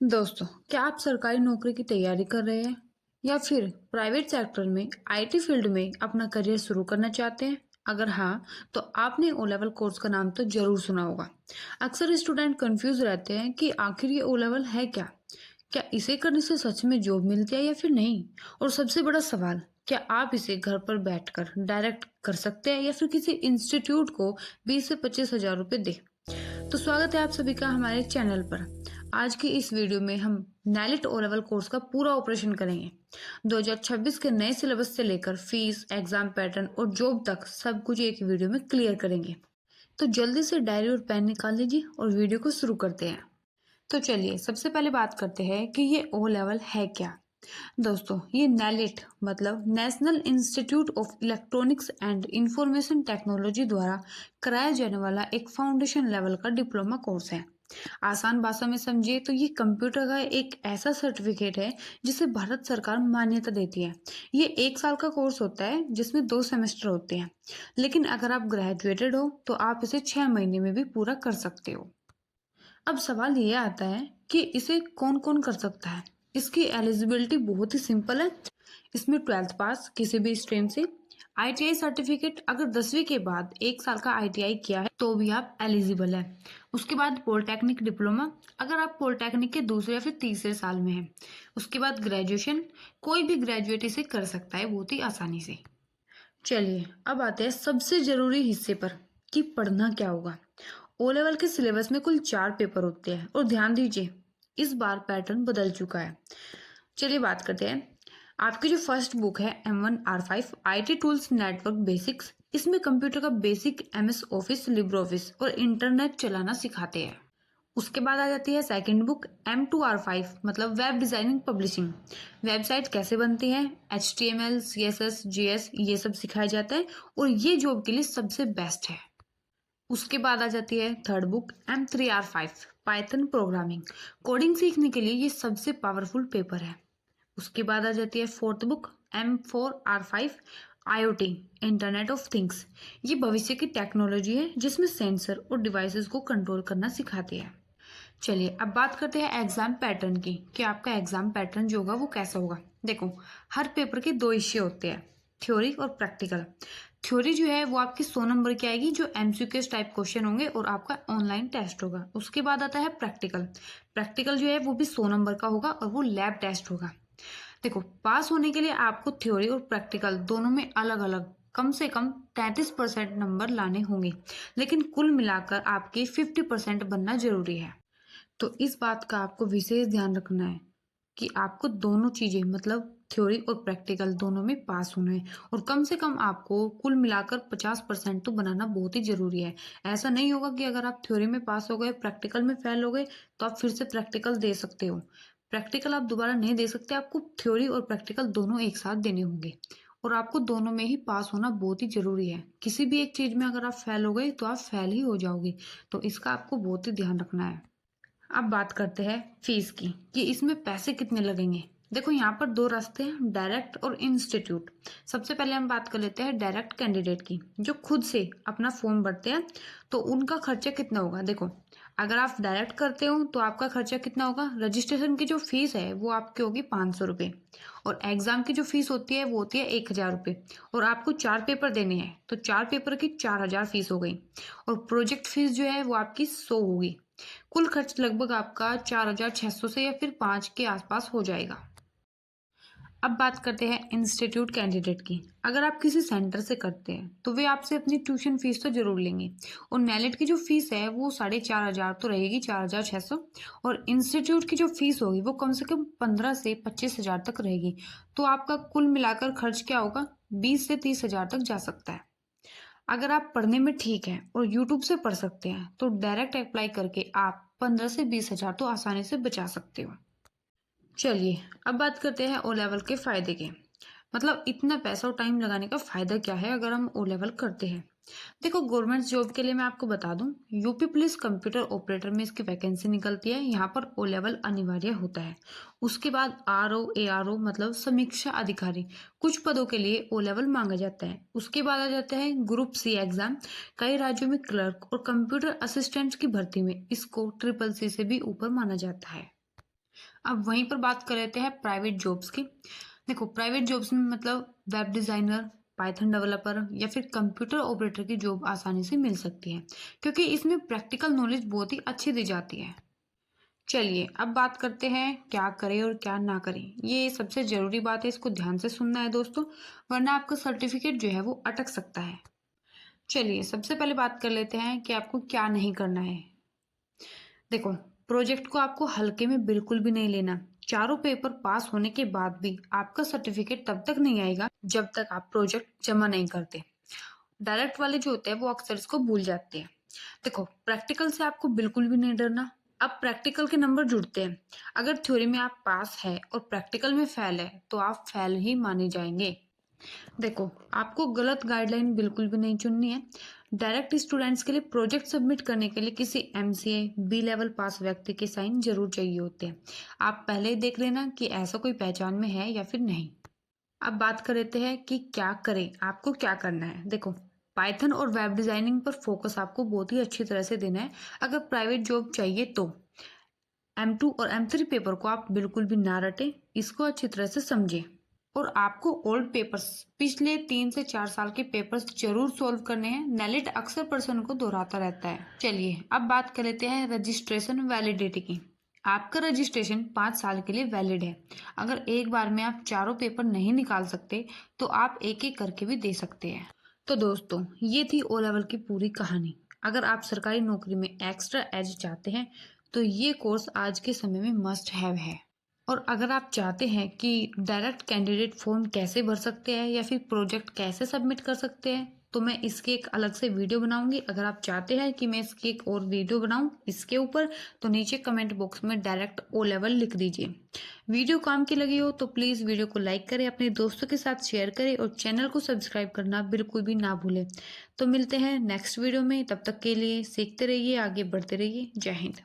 दोस्तों, क्या आप सरकारी नौकरी की तैयारी कर रहे हैं या फिर प्राइवेट सेक्टर में आईटी फील्ड में अपना करियर शुरू करना चाहते हैं? अगर हाँ, तो आपने ओ लेवल कोर्स का नाम तो जरूर सुना होगा। अक्सर स्टूडेंट कंफ्यूज रहते हैं कि आखिर ये ओ लेवल है क्या? क्या इसे करने से सच में जॉब मिलती है या फिर नहीं? और सबसे बड़ा सवाल, क्या आप इसे घर पर बैठकर डायरेक्ट कर सकते हैं या फिर किसी इंस्टीट्यूट को 20 से 25 हजार रुपए दे? तो स्वागत है आप सभी का हमारे चैनल पर। आज की इस वीडियो में हम नैलिट ओ लेवल कोर्स का पूरा ऑपरेशन करेंगे। 2026 के नए सिलेबस से लेकर फीस, एग्जाम पैटर्न और जॉब तक सब कुछ एक वीडियो में क्लियर करेंगे। तो जल्दी से डायरी और पेन निकाल लीजिए और वीडियो को शुरू करते हैं। तो चलिए सबसे पहले बात करते हैं कि ये ओ लेवल है क्या। दोस्तों, ये नैलिट मतलब national institute of electronics and information technology द्वारा कराया जाने वाला एक फाउंडेशन लेवल का डिप्लोमा कोर्स है। आसान भाषा में समझिए तो ये कंप्यूटर का एक ऐसा सर्टिफिकेट है जिसे भारत सरकार मान्यता देती है। ये 1 साल का कोर्स होता है जिसमें 2 सेमेस्टर होते हैं, लेकिन अगर आप ग्रेजुएटेड हो तो आप इसे 6 महीने में भी पूरा कर सकते हो। अब सवाल ये आता है कि इसे कौन कौन कर सकता है। इसकी एलिजिबिलिटी बहुत ही सिंपल है। इसमें 12th पास किसी भी स्ट्रीम से, आईटीआई सर्टिफिकेट अगर 10वीं के बाद 1 साल का आईटीआई किया है तो भी आप एलिजिबल है। उसके बाद पॉलिटेक्निक डिप्लोमा अगर आप पॉलिटेक्निक के दूसरे या फिर तीसरे साल में हैं। उसके बाद ग्रेजुएशन, कोई भी ग्रेजुएट इसे कर सकता है बहुत ही आसानी से। चलिए अब आते हैं सबसे जरूरी हिस्से पर कि पढ़ना क्या होगा। ओ लेवल के सिलेबस में कुल 4 पेपर होते हैं और ध्यान दीजिए इस बार पैटर्न बदल चुका है। चलिए बात करते हैं। आपकी जो फर्स्ट बुक है M1R5 IT tools network basics, इसमें कंप्यूटर का basic MS office, Libre office और इंटरनेट चलाना सिखाते हैं। उसके बाद आ जाती है सेकंड बुक M2R5 मतलब वेब डिजाइनिंग पब्लिशिंग, वेबसाइट कैसे बनती है, HTML CSS JS ये सब सिखाया जाता है और ये जॉब के लिए सबसे बेस्ट है। उसके बाद आ जाती है third book M3R5 Python programming, coding सीखने के लिए ये सबसे पावरफुल पेपर है। उसके बाद आ जाती है fourth book M4R5 IoT internet of things, ये भविष्य की टेक्नोलॉजी है जिसमें सेंसर और डिवाइसेस को कंट्रोल करना सिखाती है। चलिए अब बात करते हैं एग्जाम पैटर्न की कि आपका एग्जाम पैटर्न जो होगा वो कैसा होगा। देखो, हर पेपर के 2 हिस्से होते हैं, थ्योरी और प्रैक्टिकल। थ्योरी जो है वो आपकी 100 नंबर की आएगी जो एमसीक्यूज टाइप क्वेश्चन होंगे और आपका ऑनलाइन टेस्ट होगा। उसके बाद आता है प्रैक्टिकल। प्रैक्टिकल जो है वो भी 100 नंबर का होगा और वो लैब टेस्ट होगा। देखो, पास होने के लिए आपको थ्योरी और प्रैक्टिकल दोनों में अलग अलग कम से कम 33% नंबर लाने होंगे, लेकिन कुल मिलाकर आपके 50% बनना जरूरी है। तो इस बात का आपको विशेष ध्यान रखना है कि आपको दोनों चीजें मतलब थ्योरी और प्रैक्टिकल दोनों में पास होना है और कम से कम आपको कुल मिलाकर 50% तो बनाना बहुत ही जरूरी है। ऐसा नहीं होगा कि अगर आप थ्योरी में पास हो गए, प्रैक्टिकल में फेल हो गए तो आप फिर से प्रैक्टिकल दे सकते हो। प्रैक्टिकल आप दोबारा नहीं दे सकते, आपको थ्योरी और प्रैक्टिकल दोनों एक साथ देने होंगे और आपको दोनों में ही पास होना बहुत ही जरूरी है। किसी भी एक चीज में अगर आप फेल हो गए तो आप फेल ही हो जाओगे, तो इसका आपको बहुत ही ध्यान रखना है। अब बात करते हैं फीस की कि इसमें पैसे कितने लगेंगे। देखो, यहाँ पर 2 रास्ते हैं, डायरेक्ट और इंस्टीट्यूट। सबसे पहले हम बात कर लेते हैं डायरेक्ट कैंडिडेट की, जो खुद से अपना फॉर्म भरते हैं। तो उनका खर्चा कितना होगा। देखो, अगर आप डायरेक्ट करते हो तो आपका खर्चा कितना होगा। रजिस्ट्रेशन की जो फीस है वो आपकी होगी 500 रुपये और एग्जाम की जो फीस होती है वो होती है 1000 रुपये और आपको 4 पेपर देने हैं तो 4 पेपर की 4000 फीस हो गई और प्रोजेक्ट फीस जो है वो आपकी 100 होगी। कुल खर्च लगभग आपका 4600 से या फिर 5 के आसपास हो जाएगा। अब बात करते हैं इंस्टीट्यूट कैंडिडेट की। अगर आप किसी सेंटर से करते हैं तो वे आपसे अपनी ट्यूशन फीस तो जरूर लेंगे और नैलेट की जो फीस है वो 4500 तो रहेगी, 4600। और इंस्टीट्यूट की जो फीस होगी वो कम से कम 15 से 25 हजार तक रहेगी। तो आपका कुल मिलाकर खर्च क्या होगा, 20 से 30 हजार तक जा सकता है। अगर आप पढ़ने में ठीक हैं और यूट्यूब से पढ़ सकते हैं तो डायरेक्ट अप्लाई करके आप 15 से 20 हजार तो आसानी से बचा सकते हो। चलिए अब बात करते हैं ओ लेवल के फायदे के, मतलब इतना पैसा और टाइम लगाने का फायदा क्या है अगर हम ओ लेवल करते हैं। देखो, गवर्नमेंट जॉब के लिए मैं आपको बता दूं, यूपी पुलिस कंप्यूटर ऑपरेटर में इसकी वैकेंसी निकलती है। यहाँ पर ओ लेवल अनिवार्य होता है। उसके बाद RO ARO मतलब समीक्षा अधिकारी, कुछ पदों के लिए ओ लेवल मांगा जाता है। उसके बाद आ जाता है ग्रुप C एग्जाम। कई राज्यों में क्लर्क और कंप्यूटर असिस्टेंट की भर्ती में इसको CCC से भी ऊपर माना जाता है। अब वहीं पर बात कर लेते हैं प्राइवेट जॉब्स की। देखो, प्राइवेट जॉब्स में मतलब वेब डिज़ाइनर, पाइथन डेवलपर या फिर कंप्यूटर ऑपरेटर की जॉब आसानी से मिल सकती है, क्योंकि इसमें प्रैक्टिकल नॉलेज बहुत ही अच्छी दी जाती है। चलिए अब बात करते हैं क्या करें और क्या ना करें। ये सबसे ज़रूरी बात है, इसको ध्यान से सुनना है दोस्तों, वरना आपका सर्टिफिकेट जो है वो अटक सकता है। चलिए सबसे पहले बात कर लेते हैं कि आपको क्या नहीं करना है। देखो, प्रोजेक्ट को आपको हल्के में बिल्कुल भी नहीं लेना। चारों पेपर पास होने के बाद भी आपका सर्टिफिकेट तब तक नहीं आएगा जब तक आप प्रोजेक्ट जमा नहीं करते। डायरेक्ट वाले जो होते हैं वो अक्सर इसको भूल जाते हैं। देखो, प्रैक्टिकल से आपको बिल्कुल भी नहीं डरना। अब प्रैक्टिकल के नंबर जुड़ते हैं। अगर थ्योरी में आप पास है और प्रैक्टिकल में फेल है तो आप फेल ही माने जाएंगे। देखो, आपको गलत गाइडलाइन बिल्कुल भी नहीं चुननी है। डायरेक्ट स्टूडेंट्स के लिए प्रोजेक्ट सबमिट करने के लिए किसी एमसीए बी लेवल पास व्यक्ति के साइन जरूर चाहिए होते हैं। आप पहले ही देख लेना कि ऐसा कोई पहचान में है या फिर नहीं। अब बात कर लेते हैं कि क्या करें, आपको क्या करना है। देखो, पाइथन और वेब डिजाइनिंग पर फोकस आपको बहुत ही अच्छी तरह से देना है। अगर प्राइवेट जॉब चाहिए तो M2 और M3 पेपर को आप बिल्कुल भी ना रटें, इसको अच्छी तरह से समझें। और आपको ओल्ड पेपर्स, पिछले 3 से 4 साल के पेपर्स जरूर सॉल्व करने हैं। नेलिट अक्सर प्रश्न को दोहराता रहता है। चलिए अब बात कर लेते हैं रजिस्ट्रेशन वैलिडिटी की। आपका रजिस्ट्रेशन 5 साल के लिए वैलिड है। अगर एक बार में आप चारों पेपर नहीं निकाल सकते तो आप एक एक करके भी दे सकते हैं। तो दोस्तों, ये थी ओ लेवल की पूरी कहानी। अगर आप सरकारी नौकरी में एक्स्ट्रा एज चाहते हैं तो ये कोर्स आज के समय में मस्ट हैव है। और अगर आप चाहते हैं कि डायरेक्ट कैंडिडेट फॉर्म कैसे भर सकते हैं या फिर प्रोजेक्ट कैसे सबमिट कर सकते हैं, तो मैं इसके एक अलग से वीडियो बनाऊंगी। अगर आप चाहते हैं कि मैं इसकी एक और वीडियो बनाऊं इसके ऊपर, तो नीचे कमेंट बॉक्स में डायरेक्ट ओ लेवल लिख दीजिए। वीडियो काम की लगी हो तो प्लीज़ वीडियो को लाइक करें, अपने दोस्तों के साथ शेयर करें और चैनल को सब्सक्राइब करना बिल्कुल भी ना भूलें। तो मिलते हैं नेक्स्ट वीडियो में, तब तक के लिए सीखते रहिए, आगे बढ़ते रहिए। जय हिंद।